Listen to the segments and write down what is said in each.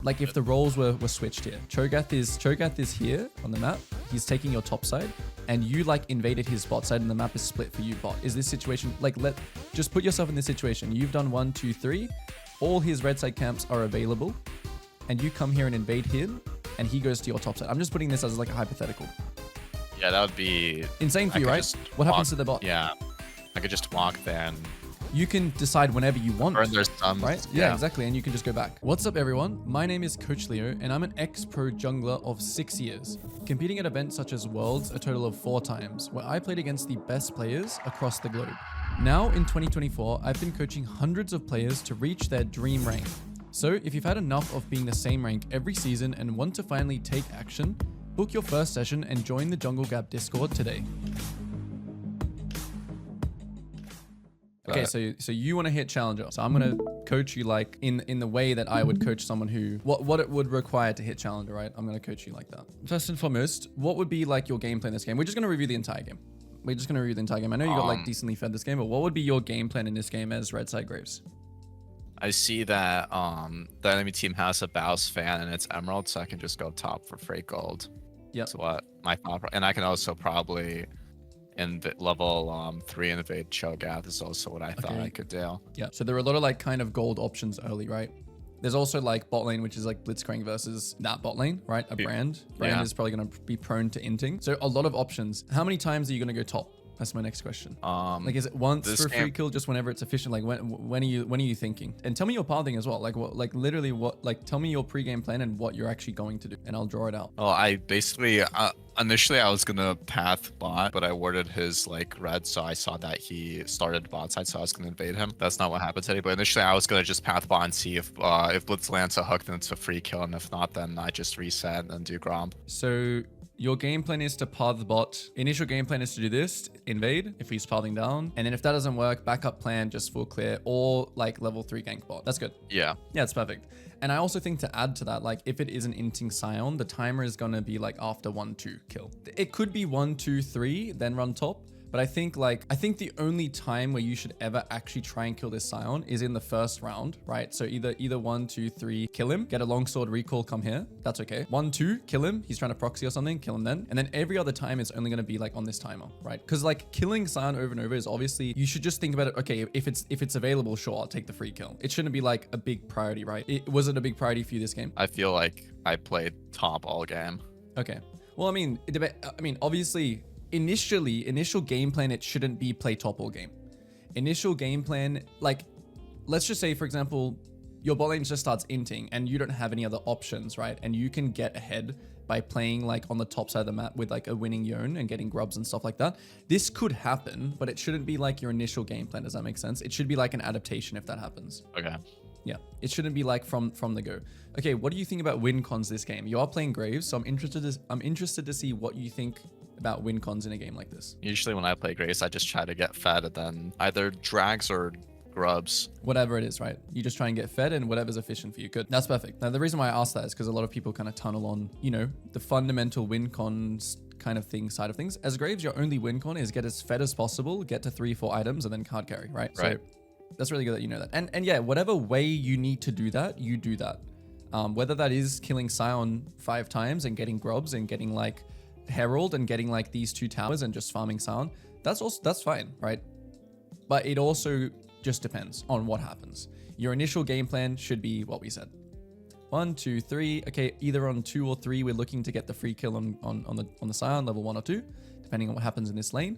like if the roles were switched here. Cho'Gath is here on the map. He's taking your top side, and you like invaded his bot side, and the map is split for you bot. Is this situation like just put yourself in this situation? You've done 1, 2, 3. All his red side camps are available, and you come here and invade him, and he goes to your top side. I'm just putting this as like a hypothetical. Yeah, that would be insane for you, right? What happens to the bot? Yeah, I could just walk there and you can decide whenever you want, burn their stuns, right? Yeah, exactly. And you can just go back. What's up, everyone? My name is Coach Leo, and I'm an ex-pro jungler of 6 years, competing at events such as Worlds a total of 4 times, where I played against the best players across the globe. Now, in 2024, I've been coaching hundreds of players to reach their dream rank. So, if you've had enough of being the same rank every season and want to finally take action, book your first session and join the Jungle Gap Discord today. Okay, so you want to hit Challenger. So I'm going to coach you like in the way that I would coach someone who, what it would require to hit Challenger, right? I'm going to coach you like that. First and foremost, what would be like your game plan in this game? We're just going to review the entire game. We're just going to review the entire game. I know you got like decently fed this game, but what would be your game plan in this game as Red Side Graves? I see that the enemy team has a Baus fan and it's Emerald, so I can just go top for freight gold. Yeah. That's what my thought. And I can also probably in level 3 invade Cho'Gath is also what I thought I could do. Yeah. So there are a lot of like kind of gold options early, right? There's also like bot lane, which is like Blitzcrank versus that bot lane, right? A Brand is probably going to be prone to inting. So a lot of options. How many times are you going to go top? That's my next question. Like, is it once for a free kill, just whenever it's efficient? Like, when are you thinking? And tell me your pathing as well. Like, tell me your pre-game plan and what you're actually going to do, and I'll draw it out. Well, I basically initially I was gonna path bot, but I warded his like red, so I saw that he started bot side, so I was gonna invade him. That's not what happened today. But initially I was gonna just path bot and see if Blitz lands a hook, then it's a free kill, and if not, then I just reset and do Gromp. So your game plan is to path bot. Initial game plan is to do this, invade if he's pathing down. And then if that doesn't work, backup plan, just full clear or like level 3 gank bot. That's good. Yeah. Yeah, it's perfect. And I also think to add to that, like if it is an inting Scion, the timer is going to be like after 1, 2 kill. It could be 1, 2, 3, then run top. But I think the only time where you should ever actually try and kill this Scion is in the first round, right? So either 1, 2, 3, kill him, get a longsword recall, come here. That's okay. 1, 2, kill him. He's trying to proxy or something, kill him then. And then every other time it's only going to be like on this timer, right? Because like killing Scion over and over is obviously, you should just think about it. Okay, if it's available, sure, I'll take the free kill. It shouldn't be like a big priority, right? Was it a big priority for you this game? I feel like I played top all game. Okay. Well, I mean, obviously, initial game plan, it shouldn't be play top all game. Initial game plan, like, let's just say, for example, your bot lane just starts inting and you don't have any other options, right? And you can get ahead by playing like on the top side of the map with like a winning Yone and getting grubs and stuff like that. This could happen, but it shouldn't be like your initial game plan. Does that make sense? It should be like an adaptation if that happens. Okay. Yeah, it shouldn't be like from the go. Okay, what do you think about win cons this game? You are playing Graves, so I'm interested to see what you think about win cons in a game like this. Usually when I play Grace, I just try to get fed and then either drags or grubs. Whatever it is, right? You just try and get fed and whatever's efficient for you. Good. That's perfect. Now, the reason why I asked that is because a lot of people kind of tunnel on, you know, the fundamental win cons kind of thing side of things. As Graves, your only win con is get as fed as possible, get to 3-4 items, and then card carry, right? Right. So that's really good that you know that. And yeah, whatever way you need to do that, you do that. Whether that is killing Scion 5 times and getting grubs and getting like Herald and getting like these 2 towers and just farming Scion, that's fine, right? But it also just depends on what happens. Your initial game plan should be what we said. 1, 2, 3. Okay, either on 2 or 3, we're looking to get the free kill on the Scion, level 1 or 2, depending on what happens in this lane.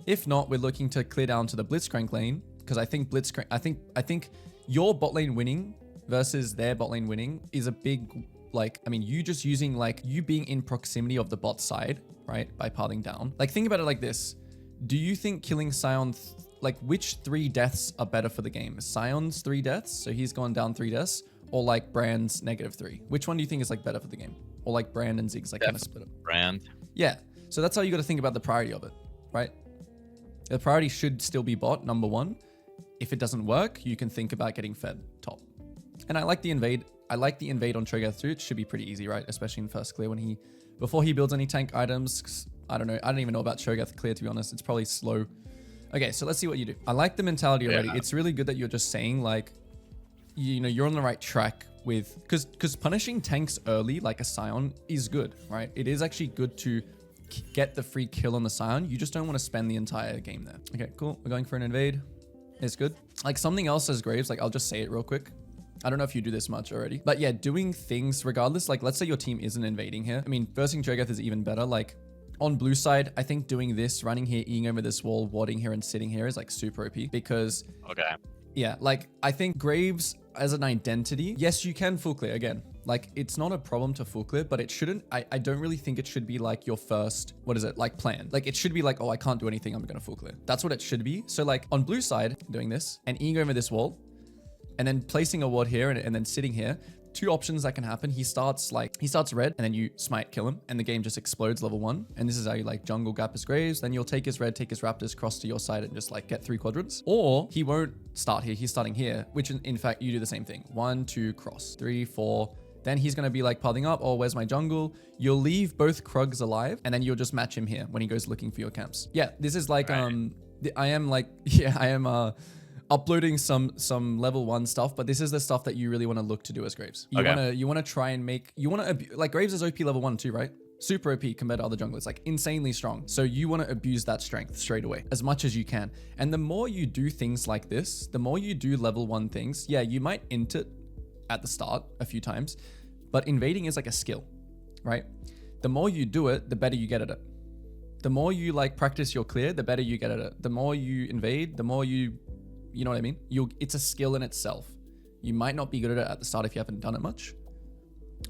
If not, we're looking to clear down to the Blitzcrank lane, because I think your bot lane winning versus their bot lane winning is a big, like, I mean, you just using like you being in proximity of the bot side, right? By pathing down. Like, think about it like this. Do you think killing Scion, like which 3 deaths are better for the game? Scion's 3 deaths, so he's gone down 3 deaths, or like Brand's -3? Which one do you think is like better for the game? Or like Brand and Ziggs like kind of split up? Brand. Yeah. So that's how you got to think about the priority of it, right? The priority should still be bot, number 1. If it doesn't work, you can think about getting fed top. And I like the invade. I like the invade on Cho'Gath too. It should be pretty easy, right? Especially in first clear before he builds any tank items. I don't know. I don't even know about Cho'Gath clear, to be honest. It's probably slow. Okay, so let's see what you do. I like the mentality already. Yeah. It's really good that you're just saying like, you know, you're on the right track with, because punishing tanks early like a Scion is good, right? It is actually good to get the free kill on the Scion. You just don't want to spend the entire game there. Okay, cool. We're going for an invade. It's good. Like something else as Graves, like I'll just say it real quick. I don't know if you do this much already, but yeah, doing things regardless. Like let's say your team isn't invading here. I mean, versing Cho'Gath is even better. Like on blue side, I think doing this, running here, eating over this wall, warding here and sitting here is like super OP because yeah, like I think Graves as an identity, yes, you can full clear again. Like it's not a problem to full clear, but it shouldn't, I don't really think it should be like your first, what is it, like plan. Like it should be like, oh, I can't do anything, I'm gonna full clear. That's what it should be. So like on blue side, doing this and eating over this wall and then placing a ward here and then sitting here, two options that can happen. He starts red and then you smite, kill him, and the game just explodes level 1. And this is how you like jungle gap his Graves. Then you'll take his red, take his Raptors, cross to your side and just like get 3 quadrants. Or he won't start here, he's starting here, which in fact you do the same thing. 1, 2, cross, 3, 4. Then he's going to be like pathing up, oh, where's my jungle? You'll leave both Krugs alive and then you'll just match him here when he goes looking for your camps. Yeah, this is like, I am uploading some level 1 stuff, but this is the stuff that you really want to look to do as Graves. You want to try and make, like Graves is OP level 1 too, right? Super OP compared to other junglers, like insanely strong. So you want to abuse that strength straight away as much as you can. And the more you do things like this, the more you do level 1 things, yeah, you might int it at the start a few times, but invading is like a skill, right? The more you do it, the better you get at it. The more you like practice your clear, the better you get at it. The more you invade, the more you know what I mean? It's a skill in itself. You might not be good at it at the start if you haven't done it much.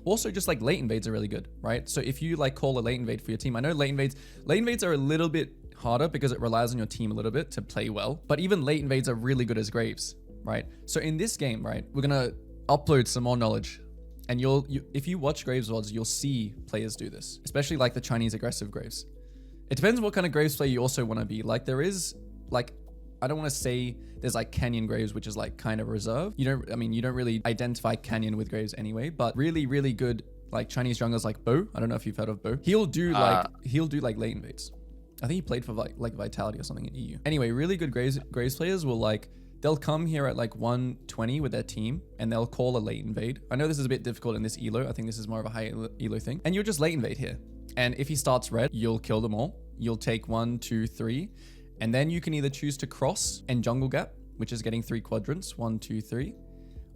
Also, just like late invades are really good, right? So if you like call a late invade for your team, I know late invades are a little bit harder because it relies on your team a little bit to play well, but even late invades are really good as Graves, right? So in this game, right, we're gonna upload some more knowledge, and if you watch Graves VODs, you'll see players do this, especially like the Chinese aggressive Graves. It depends what kind of Graves player you also want to be. Like there is like, I don't want to say there's like Canyon Graves, which is like kind of reserved. You don't really identify Canyon with Graves anyway, but really, really good like Chinese junglers like Bo. I don't know if you've heard of Bo. He'll do like late invades. I think he played for like Vitality or something in EU. Anyway, really good Graves players will like, they'll come here at like 120 with their team and they'll call a late invade. I know this is a bit difficult in this elo. I think this is more of a high elo thing. And you'll just late invade here. And if he starts red, you'll kill them all. You'll take 1, 2, 3. And then you can either choose to cross and jungle gap, which is getting 3 quadrants, 1, 2, 3.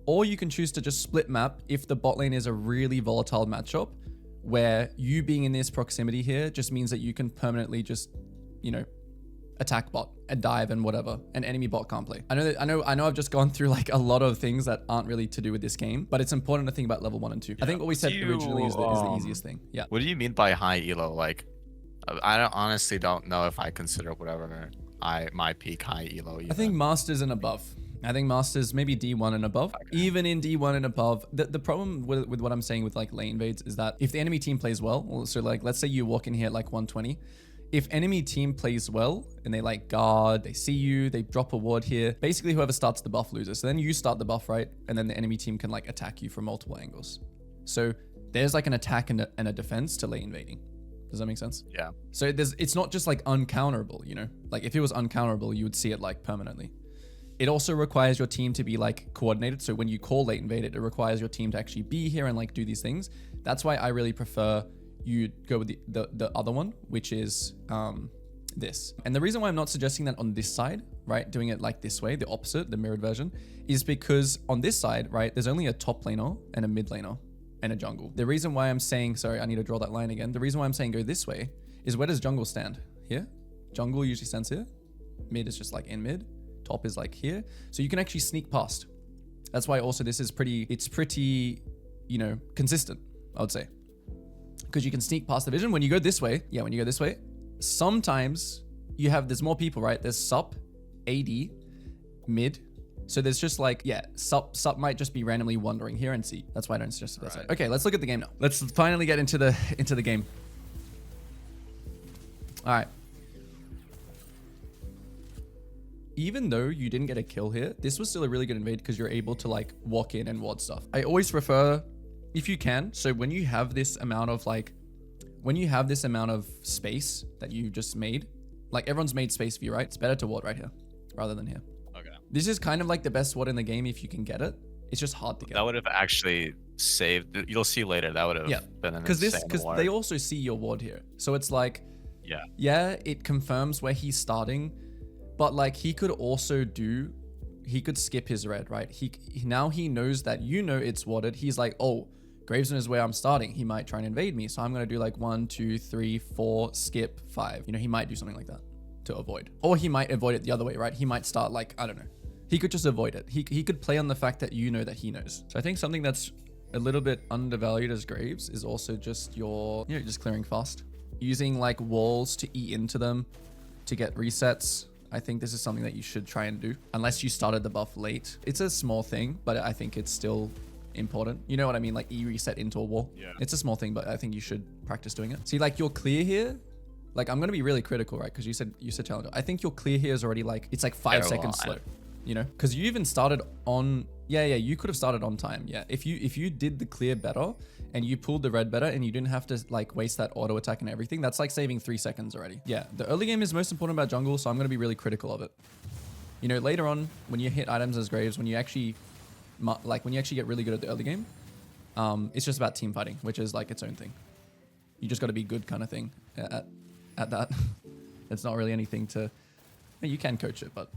Or you can choose to just split map if the bot lane is a really volatile matchup, where you being in this proximity here just means that you can permanently just, attack bot and dive and whatever. An enemy bot can't play. I know I've just gone through like a lot of things that aren't really to do with this game, but it's important to think about level 1 and 2. Yeah. I think what we said originally is the easiest thing. Yeah. What do you mean by high elo? Like, I honestly don't know if I consider whatever my peak high elo. I think Masters and above. I think Masters, maybe D1 and above. Okay. Even in D1 and above, the problem with what I'm saying with like lane invades is that if the enemy team plays well, so like let's say you walk in here at like 120, if enemy team plays well and they like guard, they see you, they drop a ward here, basically whoever starts the buff loses. So then you start the buff, right? And then the enemy team can like attack you from multiple angles. So there's like an attack and a defense to late invading. Does that make sense? Yeah. So it's not just like uncounterable, Like if it was uncounterable, you would see it like permanently. It also requires your team to be like coordinated. So when you call late invade, it requires your team to actually be here and like do these things. That's why I really prefer you go with the other one, which is this. And the reason why I'm not suggesting that on this side, right, doing it like this way, the opposite, the mirrored version, is because on this side, right, there's only a top laner and a mid laner and a jungle. The reason why I'm saying, sorry, I need to draw that line again. The reason why I'm saying go this way is, where does jungle stand? Here? Jungle usually stands here. Mid is just like in mid. Top is like here. So you can actually sneak past. That's why also this is pretty, consistent, I would say. Because you can sneak past the vision. When you go this way, sometimes there's more people, right? There's sup, AD, mid. So there's just like, sup might just be randomly wandering here and see. That's why I don't suggest it that side. Okay, let's look at the game now. Let's finally get into the game. All right. Even though you didn't get a kill here, this was still a really good invade because you're able to like walk in and ward stuff. I always prefer, if you can, so when you have this amount of space that you just made, like everyone's made space for you, right? It's better to ward right here rather than here. Okay. This is kind of like the best ward in the game if you can get it. It's just hard to get. That would have actually saved. You'll see later. That would have been an insane because ward. they also see your ward here, so it's like, yeah, it confirms where he's starting, but like he could also do, he could skip his red, right? Now he knows that it's warded. He's like, oh, Gravesman is where I'm starting. He might try and invade me, so I'm gonna do like 1, 2, 3, 4, skip 5. You know, he might do something like that to avoid, or he might avoid it the other way, right? He might start like, I don't know. He could just avoid it. He could play on the fact that you know that he knows. So I think something that's a little bit undervalued as Graves is also just your, just clearing fast. Using like walls to eat into them to get resets. I think this is something that you should try and do. Unless you started the buff late. It's a small thing, but I think it's still important. You know what I mean? Like E-reset into a wall. Yeah. It's a small thing, but I think you should practice doing it. See, like your clear here, like I'm going to be really critical, right? Because you said challenger. I think your clear here is already like, it's like 5 seconds slow. You know, because you even started on, you could have started on time. Yeah, if you did the clear better and you pulled the red better and you didn't have to like waste that auto attack and everything, that's like saving 3 seconds already. Yeah, the early game is most important about jungle, so I'm going to be really critical of it. You know, later on when you hit items as Graves, when you actually get really good at the early game, it's just about team fighting, which is like its own thing. You just got to be good kind of thing at that. It's not really anything to, you can coach it, but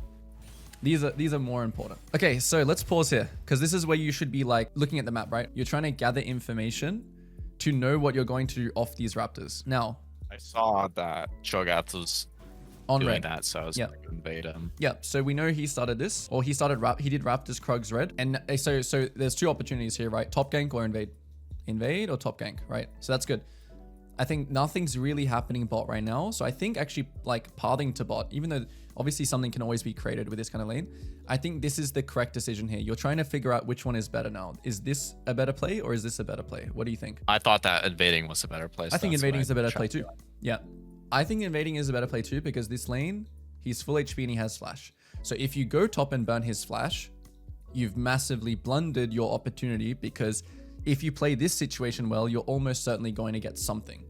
these are more important. Okay, so let's pause here because this is where you should be like looking at the map, right? You're trying to gather information to know what you're going to do off these raptors. Now, I saw that Cho'Gath was on doing red. that, so I was going to invade him. Yeah, so we know he started this, or he did Raptors Krugs red, and so there's 2 opportunities here, right? Top gank or invade or top gank, right? So that's good. I think nothing's really happening bot right now, so I think actually like pathing to bot, even though obviously something can always be created with this kind of lane, I think this is the correct decision here. You're trying to figure out which one is better now. Is this a better play or is this a better play? What do you think? I thought that invading was a better play. I think invading is a better play too. Yeah, I think invading is a better play too because this lane, he's full HP and he has flash. So if you go top and burn his flash, you've massively blundered your opportunity because if you play this situation well, you're almost certainly going to get something.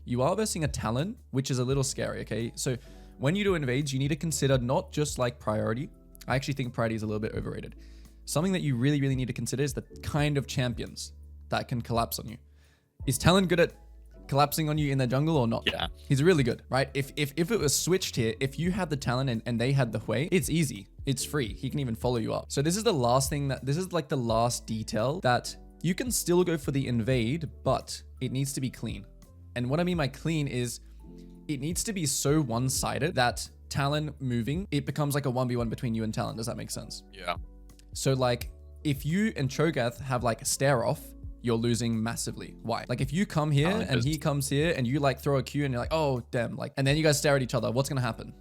You are versing a Talon, which is a little scary, okay? So when you do invades, you need to consider not just like priority. I actually think priority is a little bit overrated. Something that you really, really need to consider is the kind of champions that can collapse on you. Is Talon good at collapsing on you in the jungle or not? Yeah. He's really good, right? If it was switched here, if you had the Talon and they had the Hui, it's easy. It's free. He can even follow you up. So this is the last thing this is like the last detail that you can still go for the invade, but it needs to be clean. And what I mean by clean is it needs to be so one-sided that Talon moving, it becomes like a 1v1 between you and Talon. Does that make sense? Yeah. So like if you and Cho'Gath have like a stare off, you're losing massively. Why? Like if you come here and he comes here and you like throw a Q and you're like, oh damn, like, and then you guys stare at each other, what's gonna happen?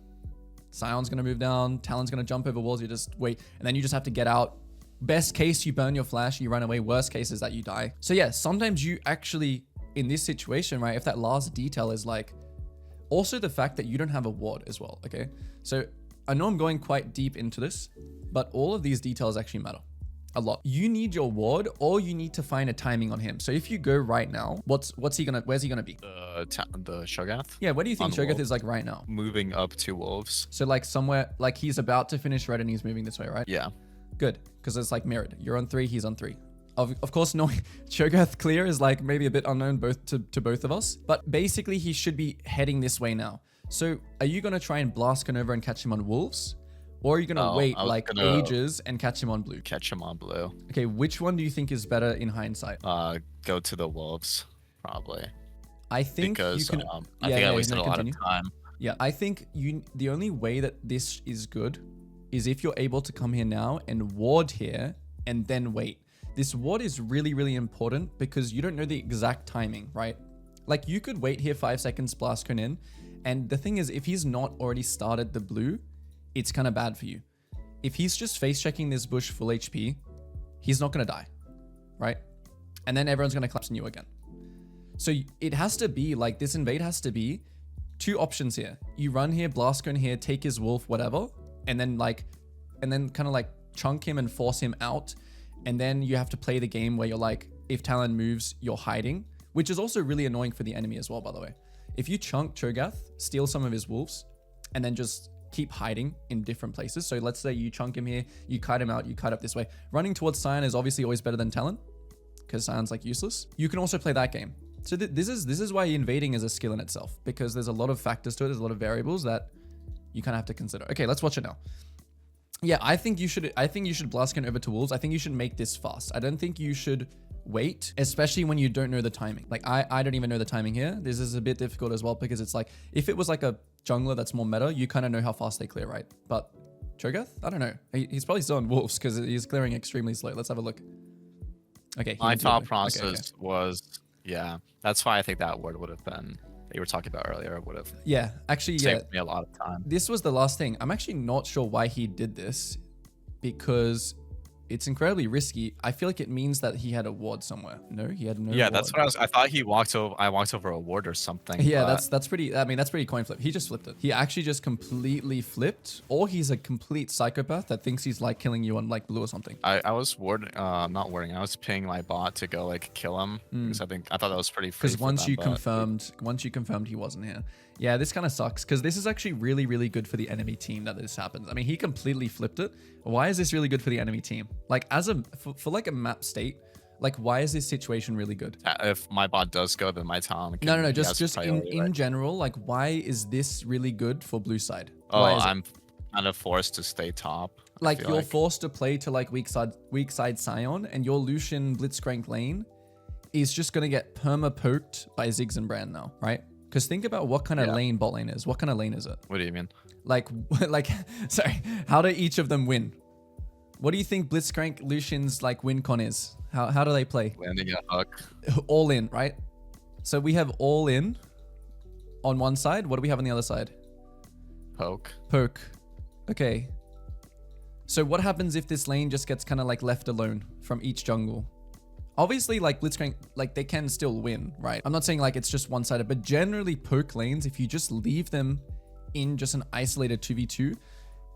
Sion's gonna move down, Talon's gonna jump over walls, you just wait, and then you just have to get out. Best case, you burn your flash, you run away. Worst case is that you die. So yeah, sometimes you actually, in this situation, right, if that last detail is like, also the fact that you don't have a ward as well, okay? So I know I'm going quite deep into this, but all of these details actually matter a lot. You need your ward or you need to find a timing on him. So if you go right now, where's he gonna be? The Cho'Gath? Yeah, where do you think Cho'Gath is like right now? Moving up to wolves. So like somewhere, like he's about to finish red and he's moving this way, right? Yeah. Good, because it's like mirrored. You're on 3, he's on 3. Of course, no, Cho'Gath clear is like maybe a bit unknown to both of us, but basically he should be heading this way now. So are you going to try and blast over and catch him on wolves? Or are you going to wait like ages and catch him on blue? Catch him on blue. Okay, which one do you think is better in hindsight? Go to the wolves, probably. I think because you can, I think I wasted a lot of time. Yeah, I think the only way that this is good is if you're able to come here now and ward here and then wait. This ward is really, really important because you don't know the exact timing, right? Like you could wait here 5 seconds, blast cone in. And the thing is, if he's not already started the blue, it's kind of bad for you. If he's just face checking this bush full HP, he's not going to die, right? And then everyone's going to collapse on you again. So it has to be like this invade has to be 2 options here. You run here, blast cone here, take his wolf, whatever. And then kind of like chunk him and force him out. And then you have to play the game where you're like, if Talon moves, you're hiding, which is also really annoying for the enemy as well, by the way. If you chunk Cho'Gath, steal some of his wolves, and then just keep hiding in different places. So let's say you chunk him here, you kite him out, you kite up this way. Running towards Scion is obviously always better than Talon because Scion's like useless. You can also play that game. So this is why invading is a skill in itself, because there's a lot of factors to it. There's a lot of variables that you kind of have to consider. Okay, let's watch it now. Yeah, I think you should Blastkin over to Wolves. I think you should make this fast. I don't think you should wait, especially when you don't know the timing. Like I don't even know the timing here. This is a bit difficult as well, because it's like, if it was like a jungler that's more meta, you kind of know how fast they clear, right? But Cho'Gath, I don't know. He's probably still on Wolves because he's clearing extremely slow. Let's have a look. Okay. My thought process was, yeah, that's why I think that word would have been, that you were talking about earlier, would have saved me a lot of time. This was the last thing. I'm actually not sure why he did this, because it's incredibly risky. I feel like it means that he had a ward somewhere. No, he had no. Yeah, ward. that's what I thought he walked over. I walked over a ward or something. Yeah, that's pretty. I mean, that's pretty coin flip. He just flipped it. He actually just completely flipped, or he's a complete psychopath that thinks he's like killing you on like blue or something. I was not warding. I was pinging my bot to go like kill him, because I thought that was pretty free. Because once you confirmed he wasn't here. Yeah, this kind of sucks, because this is actually really, really good for the enemy team that this happens. I mean, he completely flipped it. Why is this really good for the enemy team? Like, for like a map state, like, why is this situation really good? If my bot does go, then my Talon can... No, just in general, like, why is this really good for blue side? Oh, I'm kind of forced to stay top. Like, you're forced to play to like weak side Scion, and your Lucian Blitzcrank lane is just gonna get perma poked by Ziggs and Brand now, right? Because think about what kind of lane bot lane is. What kind of lane is it? What do you mean? Like, sorry, how do each of them win? What do you think Blitzcrank Lucian's like win con is? How do they play? Landing a hook. All in, right? So we have all in on one side. What do we have on the other side? Poke. Poke. Okay. So what happens if this lane just gets kind of like left alone from each jungle? Obviously, like Blitzcrank, like they can still win, right? I'm not saying like it's just one-sided, but generally poke lanes, if you just leave them in just an isolated 2v2,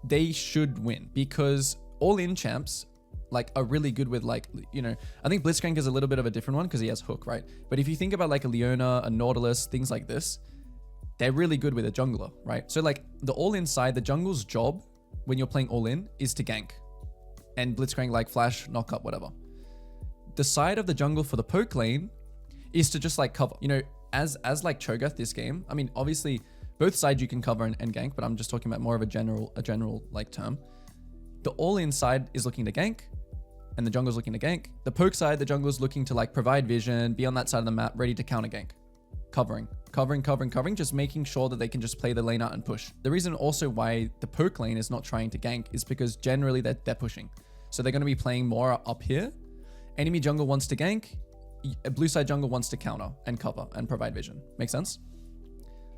they should win, because all-in champs like are really good with like, you know, I think Blitzcrank is a little bit of a different one because he has hook, right? But if you think about like a Leona, a Nautilus, things like this, they're really good with a jungler, right? So like the all-in side, the jungle's job when you're playing all-in is to gank, and Blitzcrank like flash, knock up, whatever. The side of the jungle for the poke lane is to just like cover, you know, as like Cho'Gath this game. I mean, obviously both sides you can cover and gank, but I'm just talking about more of a general like term. The all-in side is looking to gank, and the jungle's looking to gank. The poke side, the jungle's looking to like provide vision, be on that side of the map, ready to counter gank. Covering, just making sure that they can just play the lane out and push. The reason also why the poke lane is not trying to gank is because generally they're pushing. So they're going to be playing more up here. Enemy jungle wants to gank, blue side jungle wants to counter and cover and provide vision. Make sense?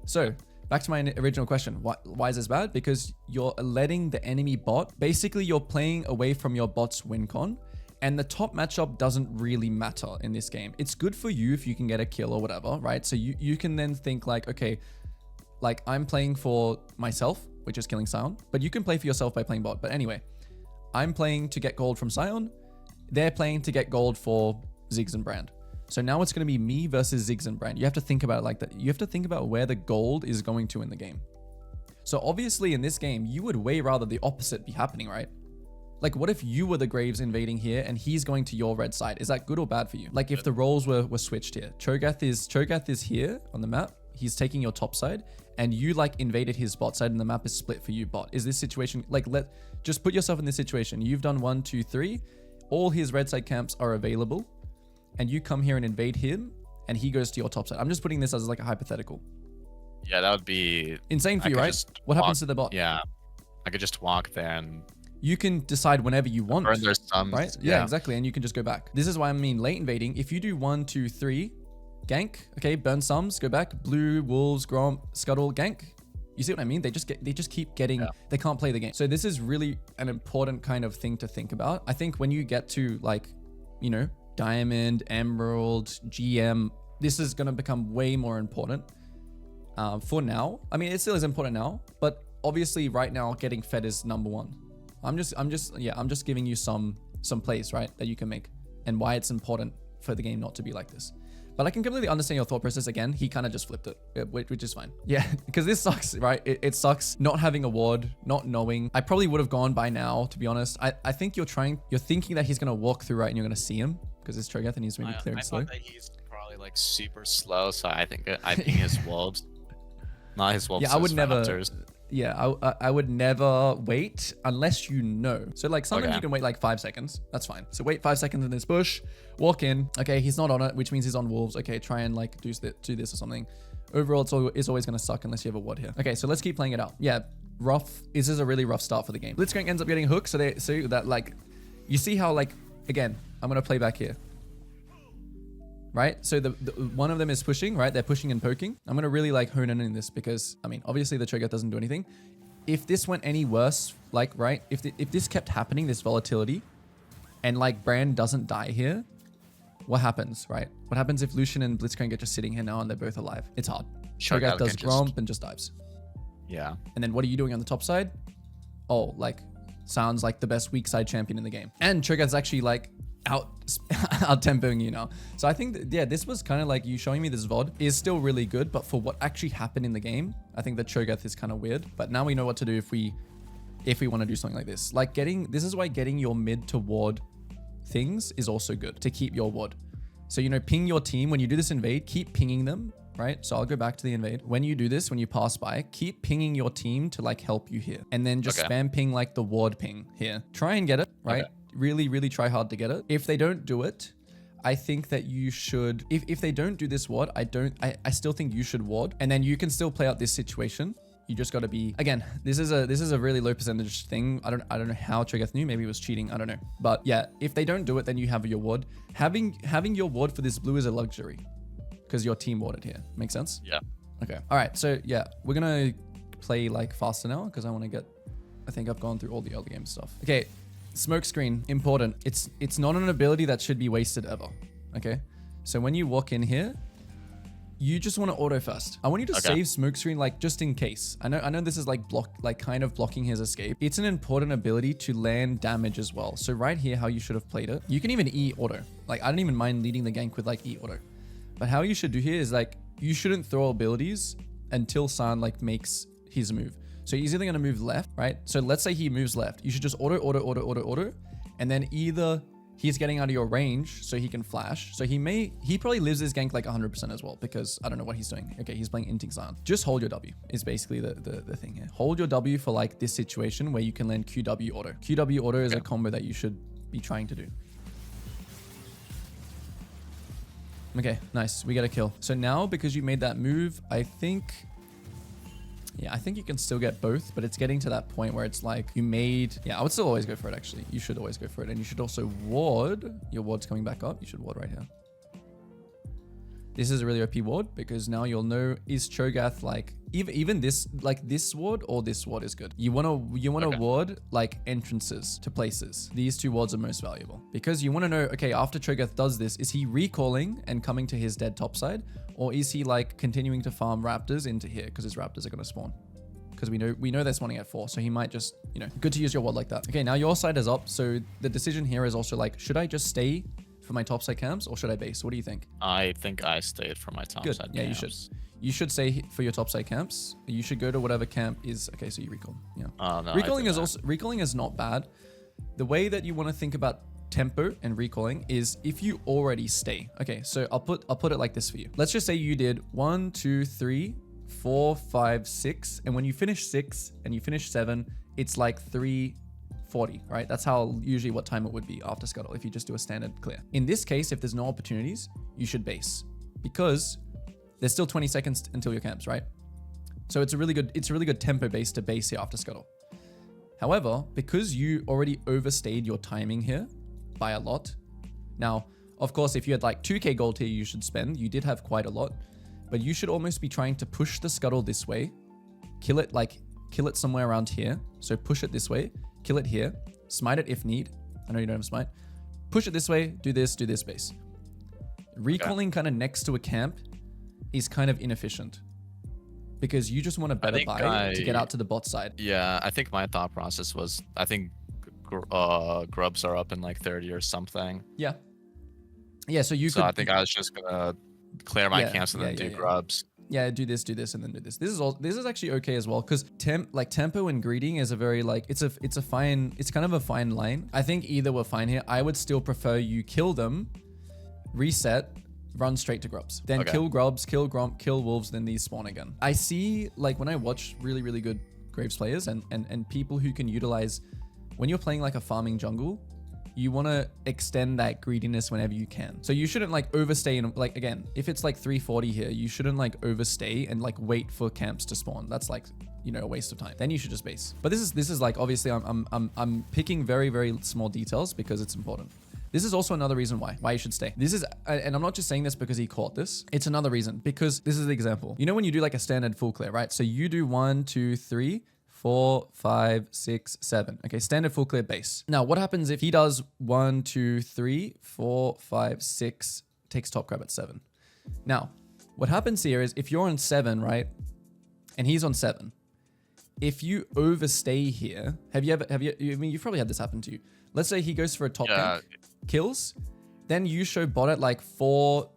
So back to my original question. Why is this bad? Because you're letting the enemy bot, basically you're playing away from your bot's win con, and the top matchup doesn't really matter in this game. It's good for you if you can get a kill or whatever, right? So you can then think like, okay, like I'm playing for myself, which is killing Scion, but you can play for yourself by playing bot. But anyway, I'm playing to get gold from Scion. They're playing to get gold for Ziggs and Brand. So now it's going to be me versus Ziggs and Brand. You have to think about it like that. You have to think about where the gold is going to in the game. So obviously in this game, you would way rather the opposite be happening, right? Like what if you were the Graves invading here and he's going to your red side? Is that good or bad for you? Like if the roles were switched here. Cho'Gath is here on the map. He's taking your top side, and you like invaded his bot side and the map is split for you bot. Is this situation, like just put yourself in this situation. You've done 1, 2, 3. All his red side camps are available, and you come here and invade him, and he goes to your top side. I'm just putting this as like a hypothetical. Yeah, that would be insane for you, right? What happens to the bot? Yeah, I could just walk there and you can decide whenever you want, burn their thumbs, right? Yeah, exactly, and you can just go back. This is why I mean late invading. If you do 1, 2, 3, gank, okay, burn sums, go back, blue, wolves, Gromp, scuttle, gank. You see what I mean? They just keep getting, they can't play the game. So this is really an important kind of thing to think about. I think when you get to like, you know, Diamond, Emerald, GM, this is going to become way more important for now. I mean, it still is important now, but obviously right now getting fed is number one. I'm just giving you some plays, right, that you can make and why it's important for the game not to be like this. But I can completely understand your thought process. Again, he kind of just flipped it, which is fine. Yeah, because this sucks, right? It sucks not having a ward, not knowing. I probably would have gone by now, to be honest. I think you're thinking that he's going to walk through right and you're going to see him because it's Cho'Gath and he's maybe clearing slow. I thought that he's probably like super slow, so I think his wolves. Not his wolves. Yeah, I would never. Raptors. Yeah, I would never wait unless you know. So like sometimes you can wait like 5 seconds. That's fine. So wait 5 seconds in this bush, walk in. Okay, he's not on it, which means he's on wolves. Okay, try and like do this or something. Overall, it's always going to suck unless you have a ward here. Okay, so let's keep playing it out. Yeah, rough. This is a really rough start for the game. Blitzcrank ends up getting hooked. So that like, you see how like, again, I'm going to play back here. Right? So the one of them is pushing, right? They're pushing and poking. I'm going to really like hone in this because, I mean, obviously the Cho'Gath doesn't do anything. If this went any worse, like, right? If this kept happening, this volatility, and like Brand doesn't die here, what happens, right? What happens if Lucian and Blitzcrank are just sitting here now and they're both alive? It's hard. Cho'Gath does Gromp and just dives. Yeah. And then what are you doing on the top side? Oh, like, sounds like the best weak side champion in the game. And Cho'Gath's actually like, out tempoing you now. So I think that, yeah, this was kind of like you showing me this VOD is still really good, but for what actually happened in the game, I think that Cho'Gath is kind of weird. But now we know what to do if we want to do something like this. Like this is why getting your mid to ward things is also good to keep your ward. So, you know, ping your team when you do this invade, keep pinging them, right? So I'll go back to the invade. When you do this, when you pass by, keep pinging your team to like help you here. And then just spam ping like the ward ping here. Try and get it, right? Really, really try hard to get it. If they don't do it, I think that you should, if they don't do this ward, I still think you should ward, and then you can still play out this situation. You just got to be, again, this is a really low percentage thing. I don't know how Cho'Gath knew. Maybe it was cheating. I don't know. But yeah, if they don't do it, then you have your ward. Having your ward for this blue is a luxury because your team warded here. Make sense? Yeah. Okay. All right. So yeah, we're going to play like faster now because I think I've gone through all the early game stuff. Okay. Smoke screen, important. It's not an ability that should be wasted ever. Okay. So when you walk in here, you just want to auto first. I want you to save smoke screen, like just in case. I know this is like kind of blocking his escape. It's an important ability to land damage as well. So right here, how you should have played it. You can even E auto. Like I don't even mind leading the gank with like E auto. But how you should do here is like, you shouldn't throw abilities until San like makes his move. So he's either going to move left, right? So let's say he moves left. You should just auto. And then either he's getting out of your range so he can flash. So he probably lives his gank like 100% as well because I don't know what he's doing. Okay, he's playing Inting Zion. Just hold your W is basically the thing here. Hold your W for like this situation where you can land QW auto. QW auto is a combo that you should be trying to do. Okay, nice. We get a kill. So now because you made that move, I think you can still get both, but it's getting to that point where it's like I would still always go for it actually. You should always go for it. And you should also ward. Your ward's coming back up. You should ward right here. This is a really OP ward because now you'll know is Cho'Gath like even this like this ward or this ward is good. You wanna ward like entrances to places. These two wards are most valuable because you want to know, okay, after Cho'Gath does this, is he recalling and coming to his dead top side, or is he like continuing to farm raptors into here because his raptors are gonna spawn? Because we know they're spawning at 4, so he might just, you know, good to use your ward like that. Okay, now your side is up, so the decision here is also like, should I just stay for my topside camps or should I base? What do you think? I think I stayed for my topside camps. Yeah, you should. You should stay for your topside camps. You should go to whatever camp is. Okay, so you recall. Yeah. No, recalling is not bad. The way that you want to think about tempo and recalling is if you already stay. Okay, so I'll put it like this for you. Let's just say you did 1, 2, 3, 4, 5, 6, and when you finish 6 and you finish 7, it's like 3:40, right? That's how usually what time it would be after scuttle if you just do a standard clear. In this case, if there's no opportunities, you should base because there's still 20 seconds until your camps, right? So it's a really good tempo base to base here after scuttle. However, because you already overstayed your timing here by a lot. Now, of course, if you had like 2k gold here, you should spend. You did have quite a lot, but you should almost be trying to push the scuttle this way, kill it somewhere around here. So push it this way, kill it here, smite it if need. I know you don't have smite. Push it this way, do this base. Recalling kind of next to a camp is kind of inefficient because you just want a better buy to get out to the bot side. Yeah, I think my thought process was, I think grubs are up in like 30 or something. Yeah. Yeah, so you So could. I think I was just gonna clear my Yeah, camps and yeah, then yeah, do yeah. grubs. Yeah, do this, and then do this. This is actually okay as well, because tempo and greeting is a very like it's kind of a fine line. I think either were fine here. I would still prefer you kill them, reset, run straight to grubs, then Okay. kill grubs, kill grump, kill wolves, then these spawn again. I see, like, when I watch really good Graves players and people who can utilize, when you're playing like a farming jungle, you want to extend that greediness whenever you can. So you shouldn't like overstay, and like, again, if it's like 340 here, you shouldn't like overstay and like wait for camps to spawn. That's like, you know, a waste of time. Then you should just base. But this is like, obviously I'm picking very small details because it's important. This is also another reason why you should stay. This is, and I'm not just saying this because he caught this. It's another reason, because this is the example. You know, when you do like a standard full clear, right? So you do 1, 2, 3, 4, 5, 6, 7. Okay, standard full clear base. Now, what happens if he does 1, 2, 3, 4, 5, 6, takes top grab at 7? Now, what happens here is if you're on 7, right, and he's on 7, if you overstay here, have you, I mean, you've probably had this happen to you. Let's say he goes for a top gank, kills, then you show bot at like 4,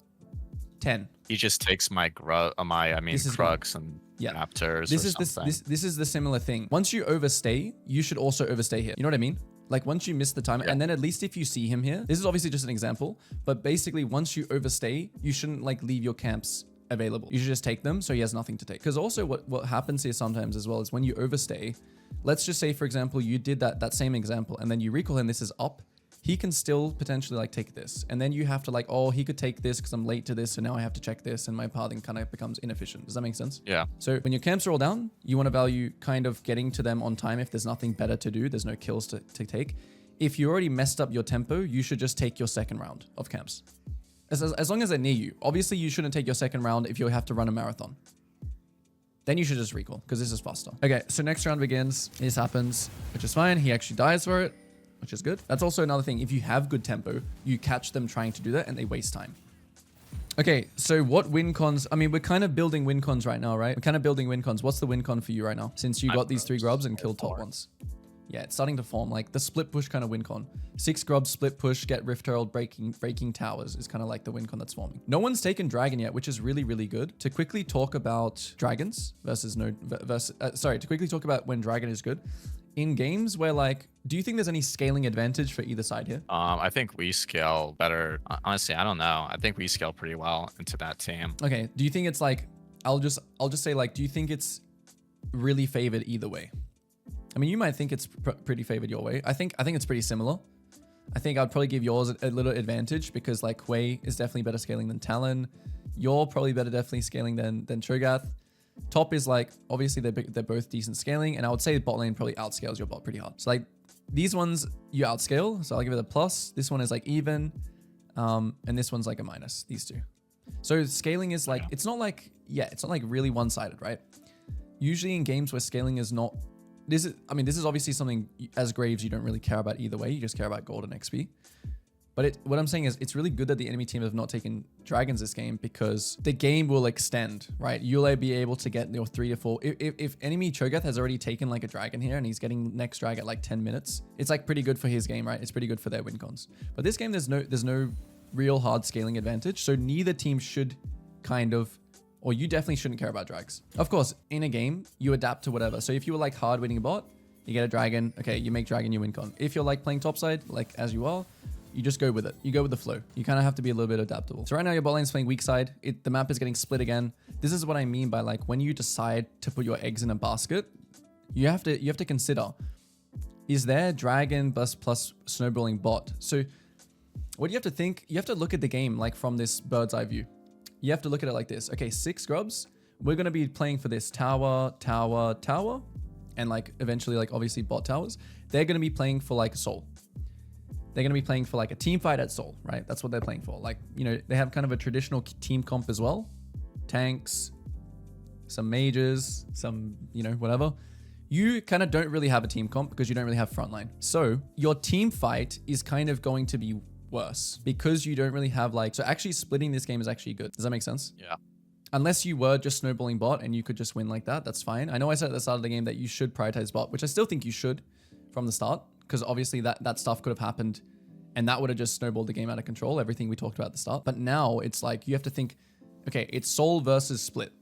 10. He just takes my Krugs and Raptors This or is something. this is the similar thing. Once you overstay, you should also overstay here. You know what I mean? Like, once you miss the time, and then at least if you see him here, this is obviously just an example, but basically once you overstay, you shouldn't like leave your camps available. You should just take them so he has nothing to take. Because also what happens here sometimes as well is when you overstay, let's just say, for example, you did that same example and then you recall him, this is up. He can still potentially like take this. And then you have to like, oh, he could take this because I'm late to this. So now I have to check this and my pathing kind of becomes inefficient. Does that make sense? Yeah. So when your camps are all down, you want to value kind of getting to them on time. If there's nothing better to do, there's no kills to take. If you already messed up your tempo, you should just take your second round of camps. As long as they're near you. Obviously, you shouldn't take your second round if you have to run a marathon. Then you should just recall because this is faster. Okay, so next round begins. This happens, which is fine. He actually dies for it, which is good. That's also another thing. If you have good tempo, you catch them trying to do that and they waste time. Okay, so what win cons? I mean, we're kind of building win cons right now, right? We're kind of building win cons. What's the win con for you right now? Since you got these 3 grubs and killed top ones. Yeah, it's starting to form like the split push kind of win con. 6 grubs, split push, get Rift Herald, breaking towers is kind of like the win con that's forming. No one's taken dragon yet, which is really good. To quickly talk about dragons to quickly talk about when dragon is good. In games where like, do you think there's any scaling advantage for either side here? I think we scale better. Honestly, I don't know. I think we scale pretty well into that team. Okay, do you think it's like, I'll just say like, do you think it's really favored either way? I mean, you might think it's pretty favored your way. I think it's pretty similar. I think I'd probably give yours a little advantage because like Quay is definitely better scaling than Talon. You're probably better definitely scaling than Cho'Gath. Top is like, obviously they're both decent scaling, and I would say bot lane probably outscales your bot pretty hard. So like these ones you outscale, so I'll give it a plus. This one is like even, and this one's like a minus, these two. So scaling is like, it's not like really one-sided, right? Usually in games where scaling is not, this is obviously something as Graves you don't really care about either way. You just care about gold and XP. But what I'm saying is it's really good that the enemy team have not taken dragons this game because the game will extend, right? You'll be able to get your 3 to 4. If enemy Cho'Gath has already taken like a dragon here and he's getting next drag at like 10 minutes, it's like pretty good for his game, right? It's pretty good for their win cons. But this game, there's no real hard scaling advantage. So neither team should kind of, or you definitely shouldn't care about drags. Of course, in a game, you adapt to whatever. So if you were like hard winning a bot, you get a dragon. Okay, you make dragon, you win con. If you're like playing topside, like as you are, you just go with it. You go with the flow. You kind of have to be a little bit adaptable. So right now your bot lane's playing weak side. The map is getting split again. This is what I mean by like when you decide to put your eggs in a basket, you have to consider, is there dragon plus snowballing bot? So what you have to think, you have to look at the game like from this bird's eye view. You have to look at it like this. Okay, 6 grubs. We're going to be playing for this tower, and like eventually like obviously bot towers. They're going to be playing for like soul. They're going to be playing for like a team fight at soul, right? That's what they're playing for. Like, you know, they have kind of a traditional team comp as well. Tanks, some mages, some, you know, whatever. You kind of don't really have a team comp because you don't really have frontline. So your team fight is kind of going to be worse because you don't really have like, so actually splitting this game is actually good. Does that make sense? Yeah. Unless you were just snowballing bot and you could just win like that, that's fine. I know I said at the start of the game that you should prioritize bot, which I still think you should from the start, because obviously that stuff could have happened And that would have just snowballed the game out of control, everything we talked about at the start. But now it's like you have to think, okay, it's soul versus split.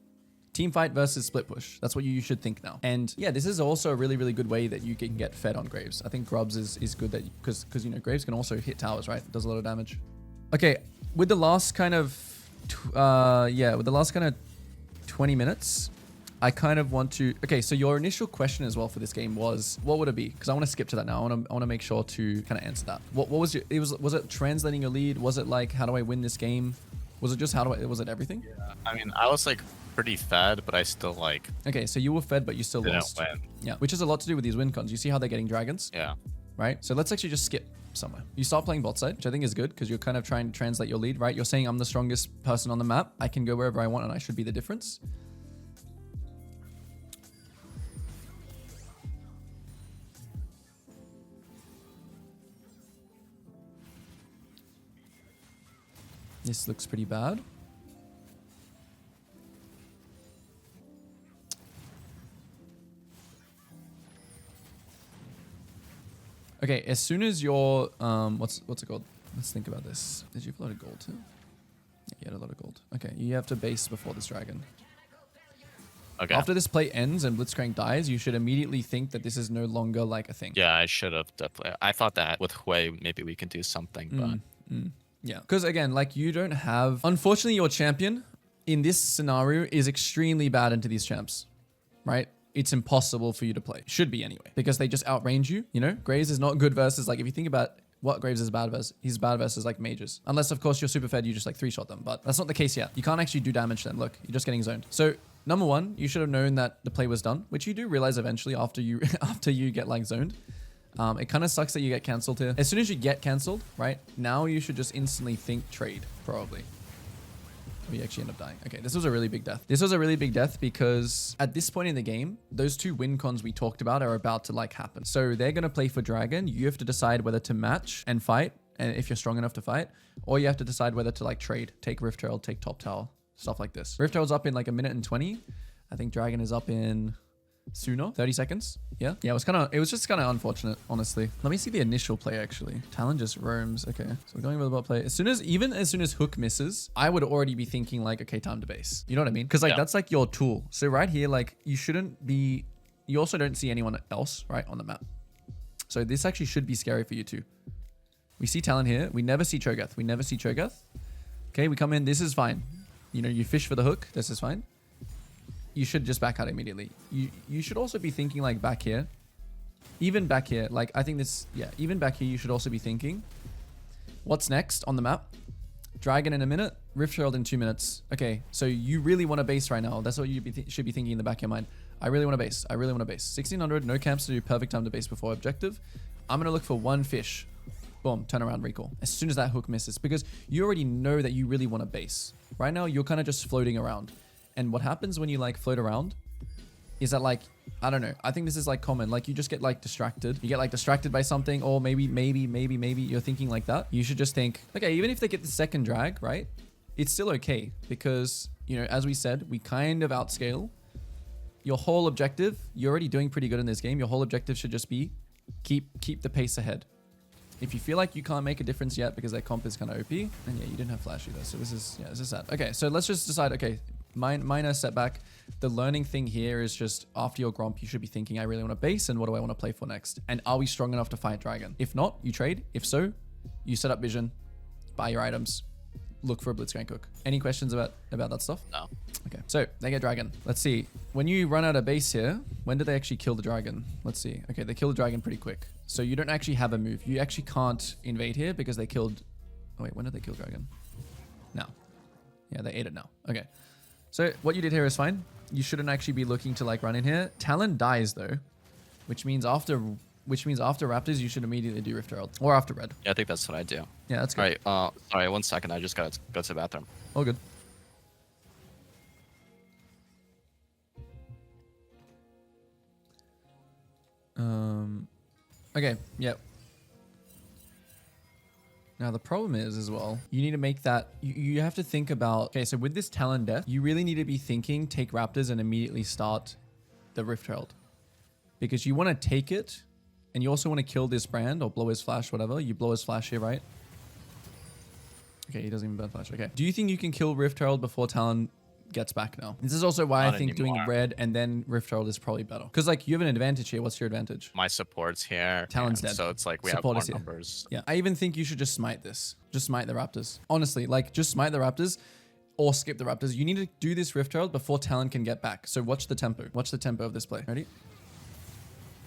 Team fight versus split push. That's what you should think now. And yeah, this is also a really, really good way that you can get fed on Graves. I think Grubs is good that because you know Graves can also hit towers, right? Does a lot of damage. Okay, with the last kind of 20 minutes, I kind of want to. Okay, so your initial question as well for this game was, what would it be? Because I want to skip to that now. I want to make sure to kind of answer that. What was your? Was it translating your lead? Was it like, how do I win this game? Was it just was it everything? Yeah, I mean, I was like pretty fed, but I still like. Okay, so you were fed, but you still didn't lost. win. Yeah, which has a lot to do with these win cons. You see how they're getting dragons? Yeah. Right? So let's actually just skip somewhere. You start playing bot side, which I think is good because you're kind of trying to translate your lead, right? You're saying I'm the strongest person on the map. I can go wherever I want and I should be the difference. This looks pretty bad. Okay, as soon as you're what's it called? Let's think about this. Did you have a lot of gold too? Yeah, you had a lot of gold. Okay, you have to base before this dragon. Okay. After this play ends and Blitzcrank dies, you should immediately think that this is no longer like a thing. Yeah, I should have definitely. I thought that with Hui, maybe we can do something, but. Yeah, because again, like you don't have. Unfortunately, your champion in this scenario is extremely bad into these champs, right? It's impossible for you to play. Should be anyway, because they just outrange you. You know, Graves is not good versus like if you think about what Graves is bad versus, he's bad versus like mages. Unless of course you're super fed, you just like 3-shot them, but that's not the case yet. You can't actually do damage to them. Look, you're just getting zoned. So number one, you should have known that the play was done, which you do realize eventually after you get like zoned. It kind of sucks that you get cancelled here. As soon as you get cancelled, right, now you should just instantly think trade, probably. We actually end up dying. Okay, this was a really big death. This was a really big death because at this point in the game, those two win cons we talked about are about to like happen. So they're going to play for dragon. You have to decide whether to match and fight, and if you're strong enough to fight, or you have to decide whether to like trade, take Rift Herald, take top tower, stuff like this. Rift Herald's up in like 1:20. I think dragon is up in sooner, 30 seconds. Yeah, it was just kind of unfortunate, honestly. Let me see the initial play actually. Talon just roams. Okay, so we're going with the bot play. Even as soon as hook misses, I would already be thinking like, okay, time to base. You know what I mean? Because like that's like your tool. So right here, like you shouldn't be. You also don't see anyone else right on the map. So this actually should be scary for you too. We see Talon here. We never see Cho'Gath. We never see Cho'Gath. Okay, we come in. This is fine. You know, you fish for the hook. This is fine. You should just back out immediately. You should also be thinking like back here. Even back here, like I think this, yeah, even back here, you should also be thinking, what's next on the map? Dragon in a minute, Rift Herald in 2 minutes. Okay, so you really want to base right now. That's what you should be thinking in the back of your mind. I really want to base. I really want to base. 1600, no camps to do, perfect time to base before objective. I'm going to look for one fish. Boom, turn around, recall. As soon as that hook misses, because you already know that you really want to base. Right now, you're kind of just floating around. And what happens when you like float around is that like, I don't know. I think this is like common. Like you just get like distracted. You get like distracted by something, or maybe you're thinking like that. You should just think, okay, even if they get the second drag, right? It's still okay because, you know, as we said, we kind of outscale. Your whole objective, you're already doing pretty good in this game. Your whole objective should just be keep the pace ahead. If you feel like you can't make a difference yet because their comp is kind of OP, and yeah, you didn't have flash either. So this is sad. Okay, so let's just decide, okay, minor setback. The learning thing here is just after your Gromp, you should be thinking, I really want to base and what do I want to play for next? And are we strong enough to fight dragon? If not, you trade. If so, you set up vision, buy your items, look for a Blitzcrank hook. Any questions about that stuff? No. Okay, so they get dragon. Let's see. When you run out of base here, when do they actually kill the dragon? Let's see. Okay, they kill the dragon pretty quick. So you don't actually have a move. You actually can't invade here because they killed... Oh wait, when did they kill dragon? Now. Yeah, they ate it now. Okay. So what you did here is fine. You shouldn't actually be looking to like run in here. Talon dies though, which means after Raptors, you should immediately do Rift Herald or after red. Yeah, I think that's what I do. Yeah, that's good. All right, sorry, 1 second. I just gotta go to the bathroom. All good. Okay, yep. Now the problem is as well, you need to make that, you have to think about, okay, so with this Talon death, you really need to be thinking, take Raptors and immediately start the Rift Herald. Because you want to take it And you also want to kill this brand or blow his flash, whatever. You blow his flash here, right? Okay, he doesn't even burn flash. Okay. Do you think you can kill Rift Herald before Talon gets back now? This is also why Not I think anymore. doing red and then Rift Herald is probably better. Because like you have an advantage here. What's your advantage? My support's here. Talon's and dead. So it's like we Support have is more here. numbers. Yeah, I even think you should just smite this. Just smite the Raptors. Honestly, like just smite the Raptors or skip the Raptors. You need to do this Rift Herald before Talon can get back. So watch the tempo. Watch the tempo of this play. Ready?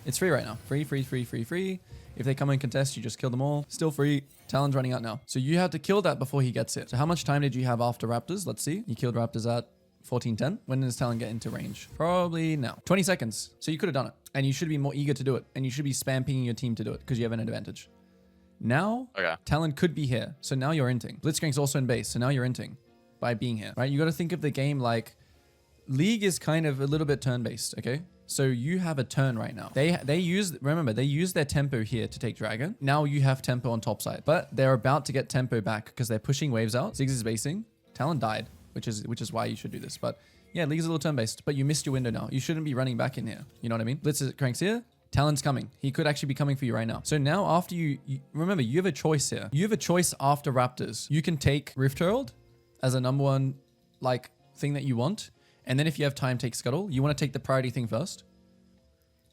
It's free right now. Free, free, free, free, free. If they come and contest, you just kill them all. Still free. Talon's running out now. So you have to kill that before he gets it. So how much time did you have after Raptors? Let's see. You killed Raptors at 14:10. When does Talon get into range? Probably now. 20 seconds. So you could have done it. And you should be more eager to do it. And you should be spam pinging your team to do it because you have an advantage. Now, Okay. Talon could be here. So now you're inting. Blitzcrank's also in base. So now you're inting by being here, right? You got to think of the game like League is kind of a little bit turn-based, okay? So you have a turn right now. They use their tempo here to take Dragon. Now you have tempo on top side, but they're about to get tempo back because they're pushing waves out. Ziggs is basing. Talon died, which is why you should do this. But yeah, League is a little turn-based, but you missed your window now. You shouldn't be running back in here. You know what I mean? Blitzcrank's here. Talon's coming. He could actually be coming for you right now. So now after you remember, you have a choice here. You have a choice after Raptors. You can take Rift Herald as a number one like thing that you want. And then if you have time, take Scuttle. You want to take the priority thing first.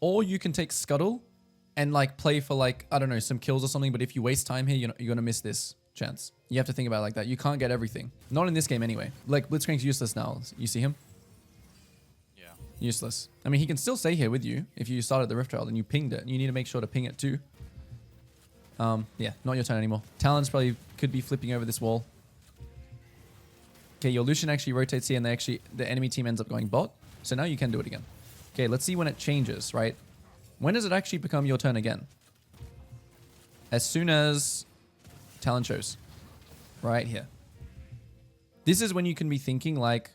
Or you can take Scuttle and like play for like, I don't know, some kills or something. But if you waste time here, you're going to miss this chance. You have to think about it like that. You can't get everything. Not in this game anyway. Like Blitzcrank's useless now. You see him? Yeah. Useless. I mean, he can still stay here with you if you started the Rift Herald and you pinged it. You need to make sure to ping it too. Yeah, not your turn anymore. Talon's probably could be flipping over this wall. Okay, your Lucian actually rotates here and the enemy team ends up going bot. So now you can do it again. Okay, let's see when it changes, right? When does it actually become your turn again? As soon as Talon shows. Right here. This is when you can be thinking like,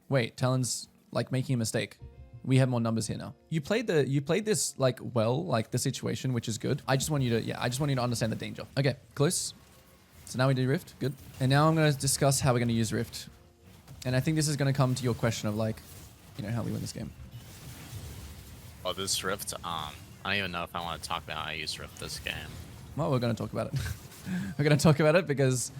wait, Talon's like making a mistake. We have more numbers here now. You played this like well, like the situation, which is good. I just want you to understand the danger. Okay, close. So now we do Rift, good. And now I'm going to discuss how we're going to use Rift. And I think this is going to come to your question of like, you know, how we win this game. Oh, this Rift, I don't even know if I want to talk about how I use Rift this game. Well, we're going to talk about it. We're going to talk about it because,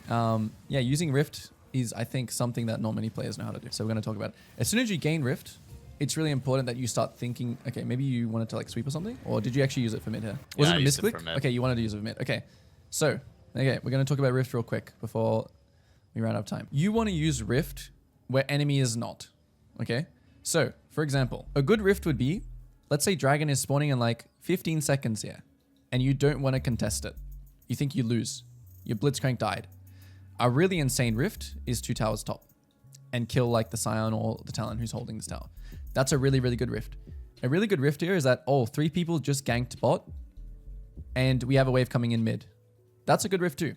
yeah, using Rift is, I think, something that not many players know how to do. So we're going to talk about it. As soon as you gain Rift, it's really important that you start thinking, okay, maybe you wanted to like sweep or something, or did you actually use it for mid here? Was Yeah, it I used it misclick? for mid. Okay, you wanted to use it for mid. Okay, so, okay, we're going to talk about Rift real quick before we run out of time. You want to use Rift where enemy is not, okay? So, for example, a good Rift would be, let's say Dragon is spawning in like 15 seconds here, and you don't want to contest it. You think you lose. Your Blitzcrank died. A really insane Rift is 2 towers top and kill like the Scion or the Talon who's holding this tower. That's a really, really good Rift. A really good Rift here is that, oh, 3 people just ganked bot and we have a wave coming in mid. That's a good Rift too.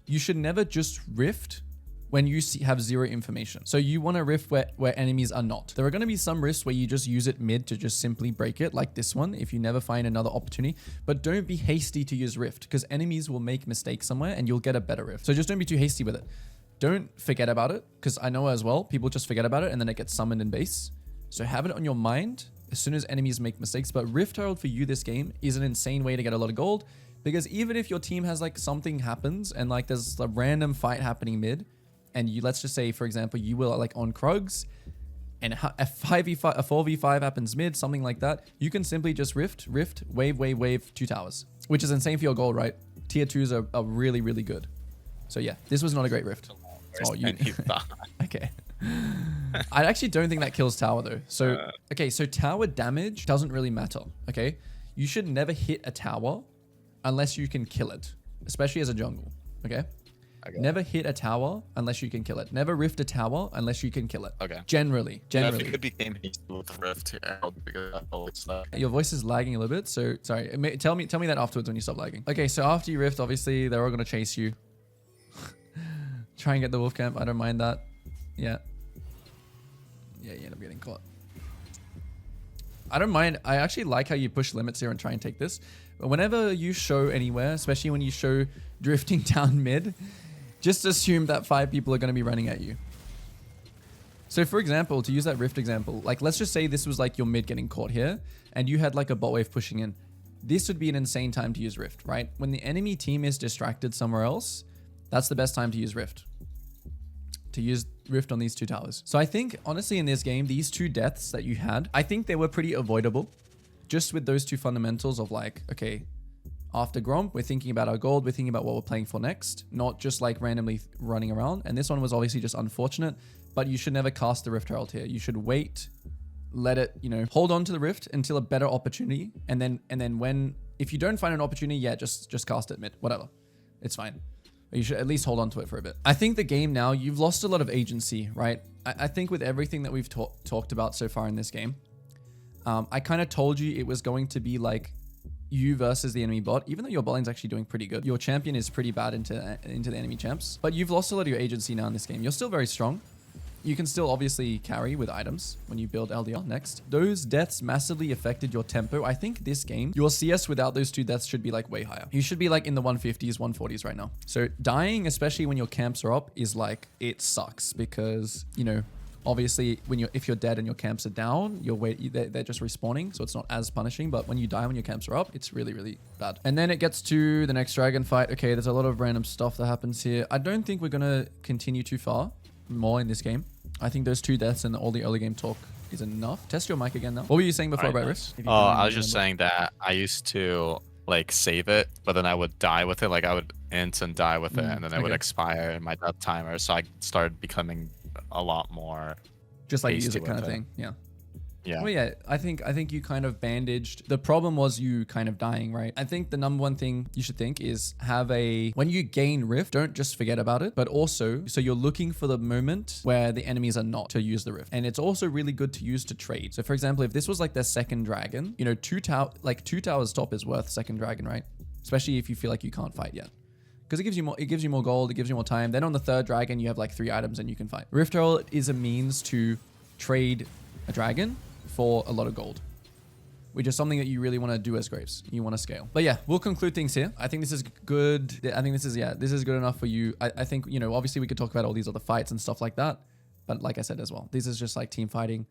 You should never just Rift when you have zero information. So you want to Rift where enemies are not. There are going to be some Rifts where you just use it mid to just simply break it, like this one, if you never find another opportunity. But don't be hasty to use Rift, because enemies will make mistakes somewhere and you'll get a better Rift. So just don't be too hasty with it. Don't forget about it, because I know as well, people just forget about it and then it gets summoned in base. So have it on your mind as soon as enemies make mistakes. But Rift Herald for you this game is an insane way to get a lot of gold, because even if your team has like something happens and like there's a random fight happening mid, and you, let's just say, for example, you will like on Krugs and a 5v5, a 4v5 happens mid, something like that. You can simply just Rift, wave, 2 towers, which is insane for your gold, right? Tier 2s are really, really good. So yeah, this was not a great Rift. Oh, you... Okay. I actually don't think that kills tower though. So, okay, so tower damage doesn't really matter, okay? You should never hit a tower unless you can kill it, especially as a jungle, okay? Okay. Never hit a tower unless you can kill it. Never Rift a tower unless you can kill it. Okay. Generally. Yeah, I think it became hasty with Rift here because it's your voice is lagging a little bit, so sorry. Tell me that afterwards when you stop lagging. Okay, so after you Rift, obviously they're all gonna chase you. Try and get the wolf camp. I don't mind that. Yeah. Yeah, you end up getting caught. I don't mind. I actually like how you push limits here and try and take this. But whenever you show anywhere, especially when you show drifting down mid, just assume that 5 people are going to be running at you. So for example, to use that Rift example, like let's just say this was like your mid getting caught here and you had like a bot wave pushing in. this would be an insane time to use Rift, right? When the enemy team is distracted somewhere else, that's the best time to use Rift. To use Rift on these 2 towers. So I think, honestly, in this game, these 2 deaths that you had, I think they were pretty avoidable. Just with those 2 fundamentals of like, okay, after Gromp, we're thinking about our gold, we're thinking about what we're playing for next, not just like randomly running around. And this one was obviously just unfortunate, but you should never cast the Rift Herald here. You should wait, let it, you know, hold on to the Rift until a better opportunity. And then when, if you don't find an opportunity, yeah, just cast it mid, whatever. It's fine. You should at least hold on to it for a bit. I think the game now, you've lost a lot of agency, right? I think with everything that we've talked about so far in this game, I kind of told you it was going to be like you versus the enemy bot, even though your bot lane's actually doing pretty good. Your champion is pretty bad into the enemy champs, but you've lost a lot of your agency now in this game. You're still very strong. You can still obviously carry with items when you build LDR next. Those deaths massively affected your tempo. I think this game, your CS without those 2 deaths should be like way higher. You should be like in the 150s, 140s right now. So dying, especially when your camps are up, is like, it sucks because, you know, obviously if you're dead and your camps are down, they're just respawning. So it's not as punishing, but when you die when your camps are up, it's really, really bad. And then it gets to the next dragon fight. Okay, there's a lot of random stuff that happens here. I don't think we're going to continue too far more in this game. I think those 2 deaths and all the early game talk is enough. Test your mic again now. What were you saying before about Rift? Oh, I was just saying that I used to like save it, but then I would die with it. Like I would int and die with it, and then it would expire in my death timer. So I started becoming a lot more just like use it kind of thing. Yeah. Yeah. Well, yeah, I think you kind of bandaged. The problem was you kind of dying, right? I think the number one thing you should think is when you gain Rift, don't just forget about it, but also, so you're looking for the moment where the enemies are not to use the Rift. And it's also really good to use to trade. So for example, if this was like their second dragon, you know, 2 towers top is worth second dragon, right? Especially if you feel like you can't fight yet. Because it gives you more gold, it gives you more time. Then on the 3rd dragon, you have like 3 items and you can fight. Rift Herald is a means to trade a dragon for a lot of gold, which is something that you really want to do as Graves. You want to scale. But yeah, we'll conclude things here. I think this is good. I think this is good enough for you. I think, you know, obviously we could talk about all these other fights and stuff like that. But like I said as well, this is just like team fighting.